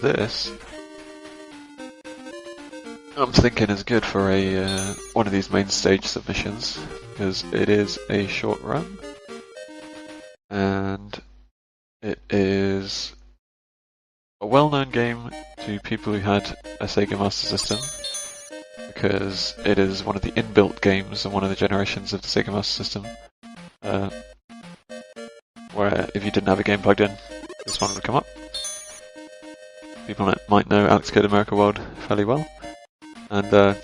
this, I'm thinking is good for a one of these main stage submissions, because it is a short run, and it is a well-known game to people who had a Sega Master System, because it is one of the inbuilt games on one of the generations of the Sega Master System, where if you didn't have a game plugged in, this one would come up. People might know Alex Kidd America World fairly well, and the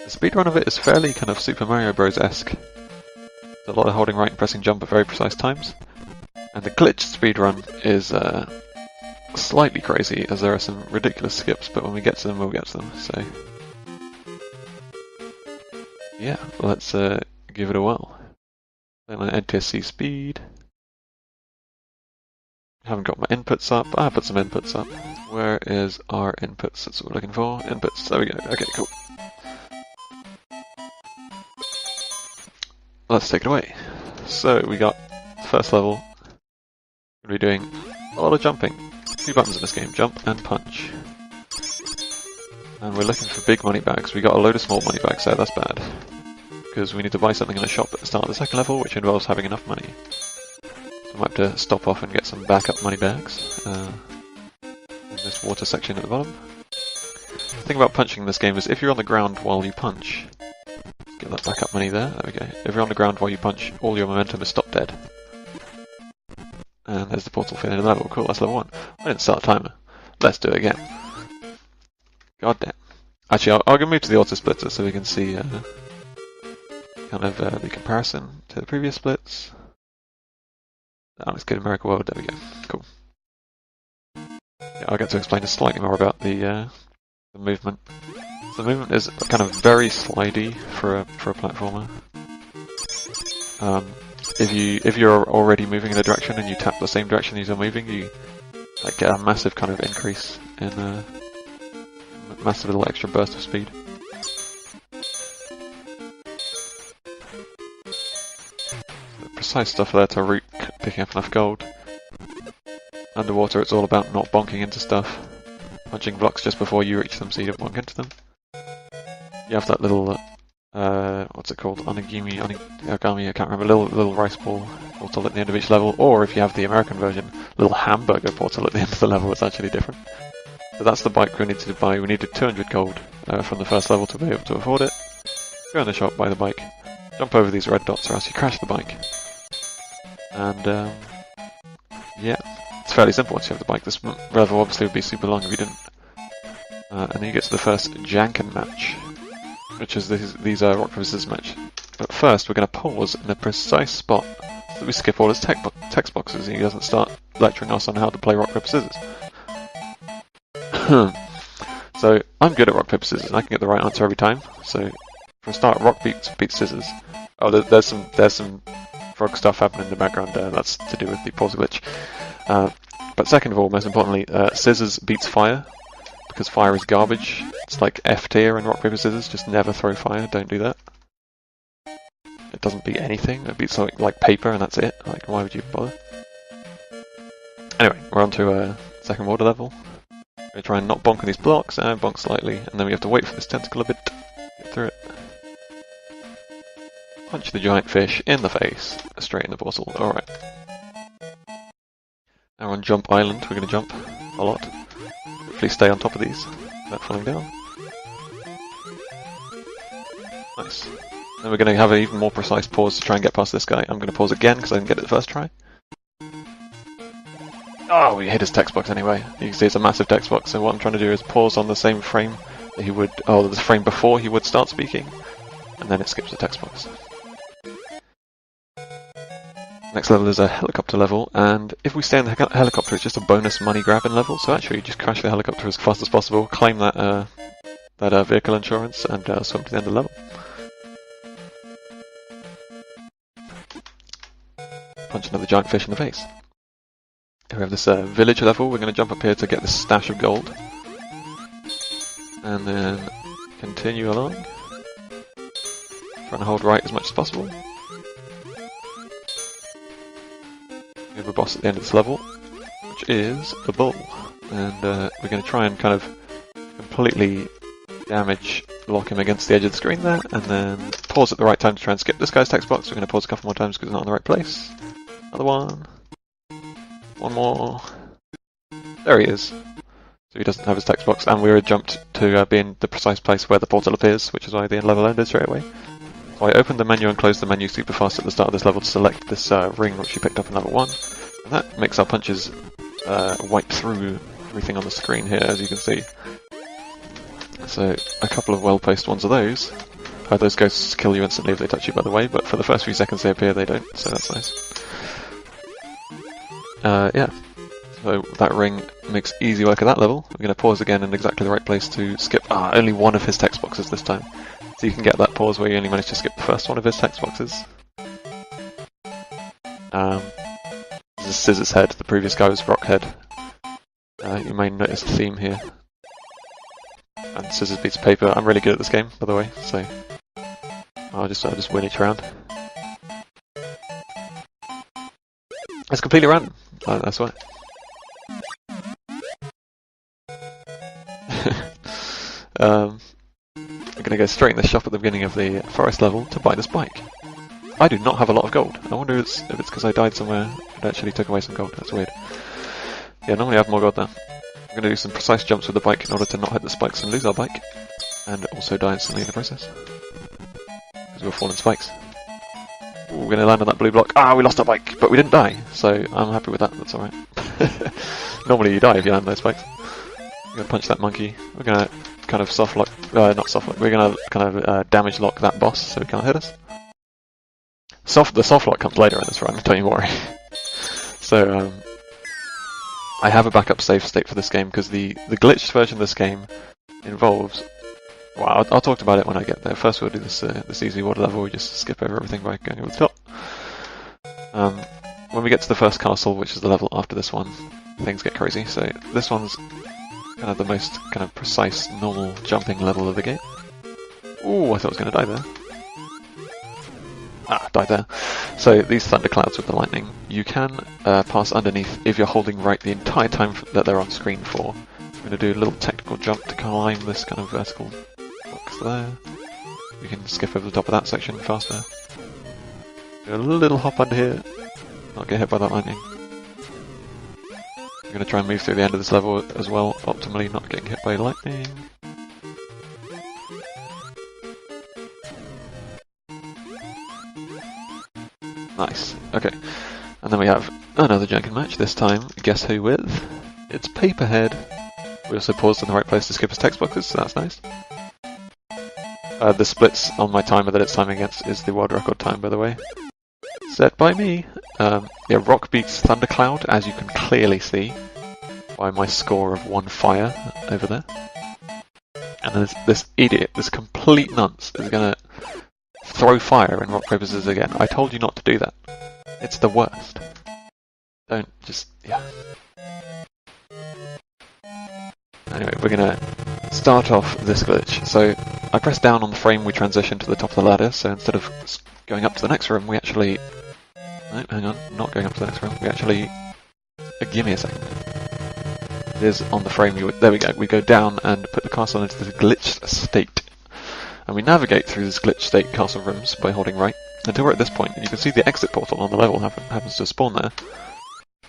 speedrun of it is fairly kind of Super Mario Bros-esque. There's a lot of holding right and pressing jump at very precise times, and the glitched speedrun is slightly crazy, as there are some ridiculous skips, but when we get to them, we'll get to them, so yeah, let's give it a whirl. Then I NTSC speed. Haven't got my inputs up. I put some inputs up. Where is our inputs? That's what we're looking for. Inputs. There we go. Okay, cool. Let's take it away. So we got first level. We're doing a lot of jumping. 2 buttons in this game: jump and punch. And we're looking for big money bags. We got a load of small money bags there. That's bad, because we need to buy something in a shop at the start of the second level, which involves having enough money. So I might have to stop off and get some backup money bags in this water section at the bottom. The thing about punching in this game is if you're on the ground while you punch, get that backup money there, there we go. If you're on the ground while you punch, all your momentum is stopped dead. And there's the portal for the end of the level. Cool, that's level 1. I didn't start a timer. Let's do it again. God damn. Actually, I'll go move to the auto splitter so we can see kind of the comparison to the previous splits. Alex Kidd America World, there we go. Cool. Yeah, I'll get to explain slightly more about the movement. So the movement is kind of very slidey for a platformer. If you're already moving in a direction and you tap the same direction as you're moving, you like get a massive kind of increase in a massive little extra burst of speed. Precise stuff there to root picking up enough gold. Underwater it's all about not bonking into stuff. Punching blocks just before you reach them so you don't bonk into them. You have that little, what's it called? Onigami, I can't remember, little rice ball portal at the end of each level, or if you have the American version, little hamburger portal at the end of the level. It's actually different. So that's the bike we needed to buy. We needed 200 gold from the first level to be able to afford it. Go in the shop, buy the bike, jump over these red dots or else you crash the bike. And yeah, it's fairly simple once you have the bike. This level obviously would be super long if you didn't. And then you get to the first Janken match, which is these rock paper scissors match. But first we're going to pause in a precise spot so that we skip all his text boxes and he doesn't start lecturing us on how to play rock paper scissors. So I'm good at rock paper scissors and I can get the right answer every time. So for a start, rock beats scissors. Oh, there's some frog stuff happening in the background there. That's to do with the pause glitch. But second of all, most importantly, scissors beats fire, because fire is garbage. It's like F tier in rock paper scissors. Just never throw fire. Don't do that. It doesn't beat anything. It beats like paper, and that's it. Like, why would you bother? Anyway, we're on to a second water level. We're going to try and not bonk on these blocks, and bonk slightly, and then we have to wait for this tentacle a bit. Get through it. Punch the giant fish in the face, straight in the portal. Alright. Now we're on Jump Island. We're going to jump a lot. Hopefully stay on top of these without falling down. Nice. Then we're going to have an even more precise pause to try and get past this guy. I'm going to pause again because I didn't get it the first try. Oh, we hit his text box anyway. You can see it's a massive text box, so what I'm trying to do is pause on the same frame that he would, the frame before he would start speaking, and then it skips the text box. Next level is a helicopter level, and if we stay in the helicopter, it's just a bonus money grabbing level, so actually you just crash the helicopter as fast as possible, claim that vehicle insurance, and swim to the end of the level. Punch another giant fish in the face. Here we have this village level. We're going to jump up here to get this stash of gold. And then continue along. Trying to hold right as much as possible. We have a boss at the end of this level, which is the bull. and we're going to try and kind of completely lock him against the edge of the screen there, and then pause at the right time to try and skip this guy's text box. We're going to pause a couple more times because it's not in the right place. Another one. One more. There he is. So he doesn't have his text box, and we were jumped to be in the precise place where the portal appears, which is why the end level ended straight away. So I opened the menu and closed the menu super fast at the start of this level to select this ring which we picked up in level 1. And that makes our punches wipe through everything on the screen here, as you can see. So a couple of well-placed ones of those. Those ghosts kill you instantly if they touch you, by the way, but for the first few seconds they appear, they don't, so that's nice. Yeah, so that ring makes easy work of that level. We're going to pause again in exactly the right place to skip only one of his text boxes this time. So you can get that pause where you only manage to skip the first one of his text boxes. This is Scissor's Head, the previous guy was Rockhead. You may notice the theme here. And Scissors beats paper. I'm really good at this game, by the way, so I'll just win each round. It's completely random, I swear. I'm going to go straight in the shop at the beginning of the forest level to buy this bike. I do not have a lot of gold. I wonder if it's because I died somewhere and actually took away some gold. That's weird. Yeah, normally I have more gold there. I'm going to do some precise jumps with the bike in order to not hit the spikes and lose our bike. And also die instantly in the process. Because we're falling spikes. Ooh, we're going to land on that blue block. We lost our bike, but we didn't die. So I'm happy with that, that's alright. Normally you die if you land those spikes. We're going to punch that monkey. We're going to kind of soft lock, not soft lock, we're going to kind of damage lock that boss so he can't hit us. The soft lock comes later in this run, don't you worry. So, I have a backup save state for this game because the glitched version of this game involves... Well, I'll talk about it when I get there. First we'll do this easy water level, we just skip over everything by going over the top. When we get to the first castle, which is the level after this one, things get crazy. So this one's kind of the most kind of precise, normal jumping level of the game. Ooh, I thought I was going to die there. Died there. So these thunderclouds with the lightning, you can pass underneath if you're holding right the entire time that they're on screen for. I'm going to do a little technical jump to climb this kind of vertical box there. We can skip over the top of that section faster. Do a little hop under here, not get hit by that lightning. I'm going to try and move through the end of this level as well, optimally not getting hit by lightning. Nice, okay. And then we have another Janken match, this time, guess who with? It's Paperhead. We also paused in the right place to skip his text boxes, so that's nice. The splits on my timer that it's timing against is the world record time, by the way. Set by me. Yeah, Rock beats Thundercloud, as you can clearly see by my score of 1 fire over there. And then this idiot, this complete nonce, is gonna throw fire in rock, paper, scissors again. I told you not to do that. It's the worst. Don't just... yeah. Anyway, we're gonna start off this glitch. So, I press down on the frame, we transition to the top of the ladder, so instead of going up to the next room, we actually... no, hang on, not going up to the next room. We actually... give me a second. It is on the frame, there we go. We go down and put the castle into this glitched state. And we navigate through this glitched state castle rooms by holding right until we're at this point, and you can see the exit portal on the level happens to spawn there.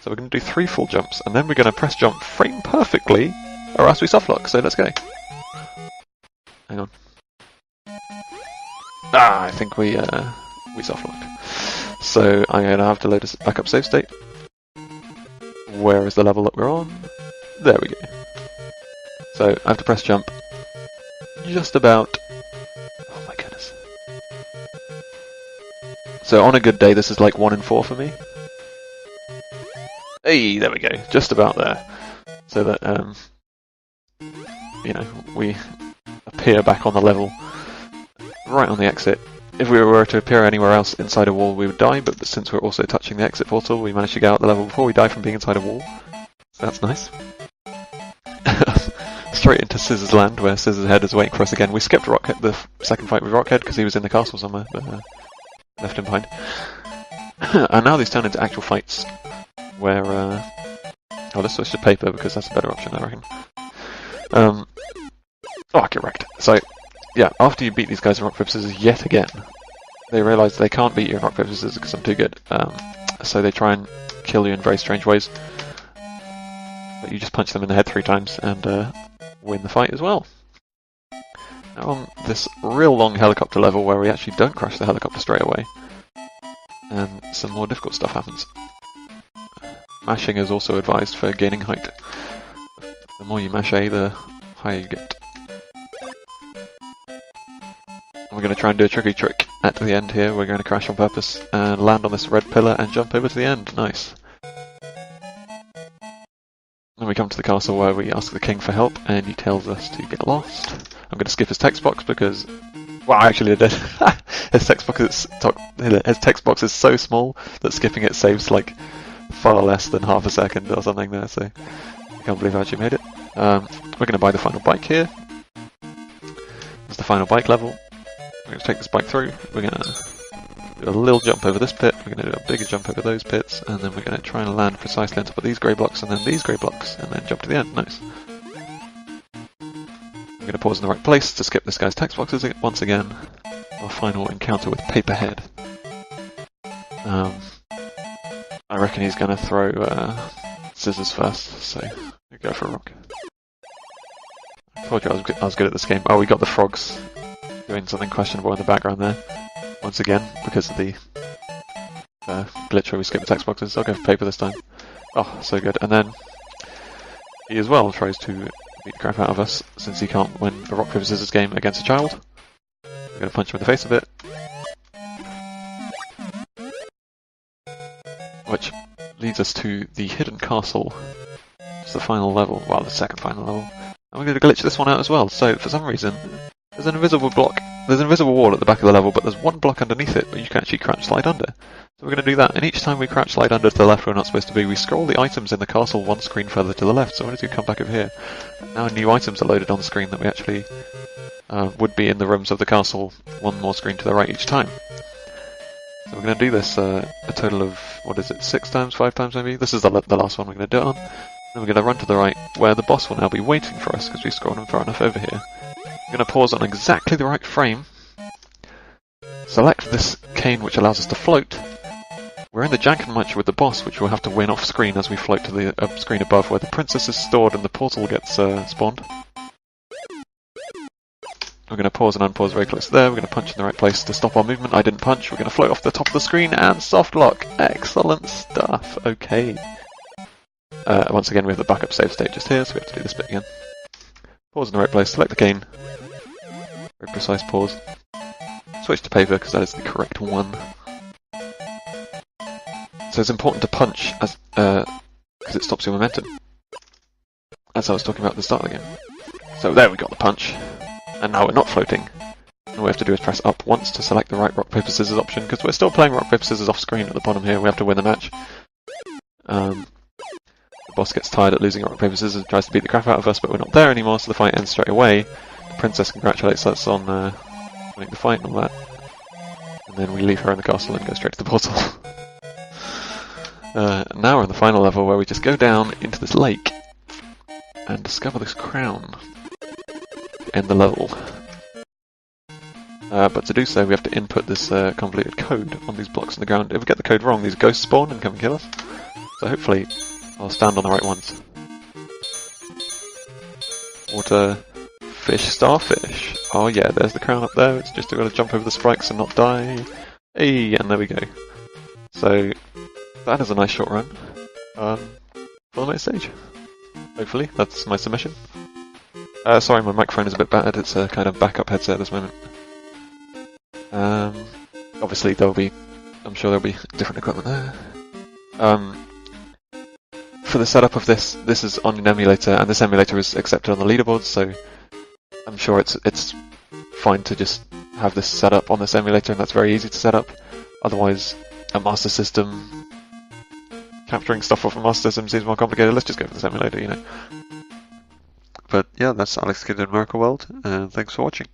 So we're going to do 3 full jumps, and then we're going to press jump frame perfectly, or else we softlock, so let's go. Hang on. I think we softlocked. So I'm going to have to load a backup save state. Where is the level that we're on? There we go. So I have to press jump just about... oh my goodness. So on a good day this is like 1 in 4 for me. Hey, there we go, just about there. So that, you know, we appear back on the level, right on the exit. If we were to appear anywhere else inside a wall we would die, but since we're also touching the exit portal we managed to get out the level before we die from being inside a wall. So that's nice. Straight into Scissor's Land, where Scissor's Head is waiting for us again. We skipped Rockhead, the second fight with Rockhead, because he was in the castle somewhere, but left him behind. And now these turn into actual fights, where Oh, let's switch to paper because that's a better option, I reckon. Oh, I get wrecked. So, yeah, after you beat these guys in rock, paper, scissors yet again, they realise they can't beat you in rock, paper, scissors because I'm too good. So they try and kill you in very strange ways. But you just punch them in the head 3 times and win the fight as well. Now on this real long helicopter level where we actually don't crash the helicopter straight away, and some more difficult stuff happens. Mashing is also advised for gaining height. The more you mash A, the higher you get. We're going to try and do a tricky trick at the end here. We're going to crash on purpose and land on this red pillar and jump over to the end. Nice. Then we come to the castle where we ask the king for help and he tells us to get lost. I'm going to skip his text box because... well, actually I did. His text box is so small that skipping it saves like far less than half a second or something there, so I can't believe I actually made it. We're going to buy the final bike here. It's the final bike level. We're going to take this bike through. We're going to do a little jump over this pit. We're going to do a bigger jump over those pits, and then we're going to try and land precisely on top of these grey blocks, and then these grey blocks, and then jump to the end. Nice. We're going to pause in the right place to skip this guy's text boxes once again. Our final encounter with Paperhead. I reckon he's going to throw scissors first, so we go for a rock. I told you I was good at this game. Oh, we got the frogs doing something questionable in the background there. Once again, because of the glitch where we skip the text boxes. I'll go for paper this time. Oh, so good. And then he as well tries to beat the crap out of us, since he can't win a rock, paper, scissors game against a child. We're going to punch him in the face a bit. Which leads us to the hidden castle. It's the final level, well, the second final level. And we're going to glitch this one out as well. So, for some reason, there's an invisible block. There's an invisible wall at the back of the level, but there's one block underneath it where you can actually crouch slide under. So we're going to do that, and each time we crouch slide under to the left where we're not supposed to be, we scroll the items in the castle one screen further to the left. So we're going to come back over here. Now new items are loaded on the screen that we actually would be in the rooms of the castle one more screen to the right each time. So we're going to do this a total of, what is it, 6 times, 5 times maybe? This is the last one we're going to do it on. Then we're going to run to the right where the boss will now be waiting for us because we scrolled him far enough over here. We're going to pause on exactly the right frame. Select this cane which allows us to float. We're in the Janken match with the boss, which we'll have to win off screen as we float to the screen above where the princess is stored and the portal gets spawned. We're going to pause and unpause very close there. We're going to punch in the right place to stop our movement. I didn't punch. We're going to float off the top of the screen and soft lock. Excellent stuff. Okay. Once again, we have the backup save state just here, so we have to do this bit again. Pause in the right place, select the cane. Very precise pause. Switch to paper because that is the correct one. So it's important to punch as because it stops your momentum. As I was talking about at the start of the game. So there we got the punch. And now we're not floating. All we have to do is press up once to select the right rock, paper, scissors option, because we're still playing rock, paper, scissors off screen at the bottom here. We have to win the match. The boss gets tired at losing rock, paper, scissors, tries to beat the crap out of us, but we're not there anymore, so the fight ends straight away. The princess congratulates us on winning the fight and all that. And then we leave her in the castle and go straight to the portal. Now we're on the final level where we just go down into this lake and discover this crown. End the level. But to do so, we have to input this convoluted code on these blocks in the ground. If we get the code wrong, these ghosts spawn and come and kill us. So hopefully, I'll stand on the right ones. Water, fish, starfish. Oh yeah, there's the crown up there. It's just got to jump over the spikes and not die. Hey, and there we go. So that is a nice short run for the next stage. Hopefully, that's my submission. Sorry, my microphone is a bit bad. It's a kind of backup headset at this moment. Obviously, I'm sure there'll be different equipment there. For the setup of this is on an emulator, and this emulator is accepted on the leaderboards, so I'm sure it's fine to just have this set up on this emulator, and that's very easy to set up. Otherwise, a master system, capturing stuff off a master system seems more complicated. Let's just go for this emulator, you know. But yeah, that's Alex Kid in Miracle World, and thanks for watching.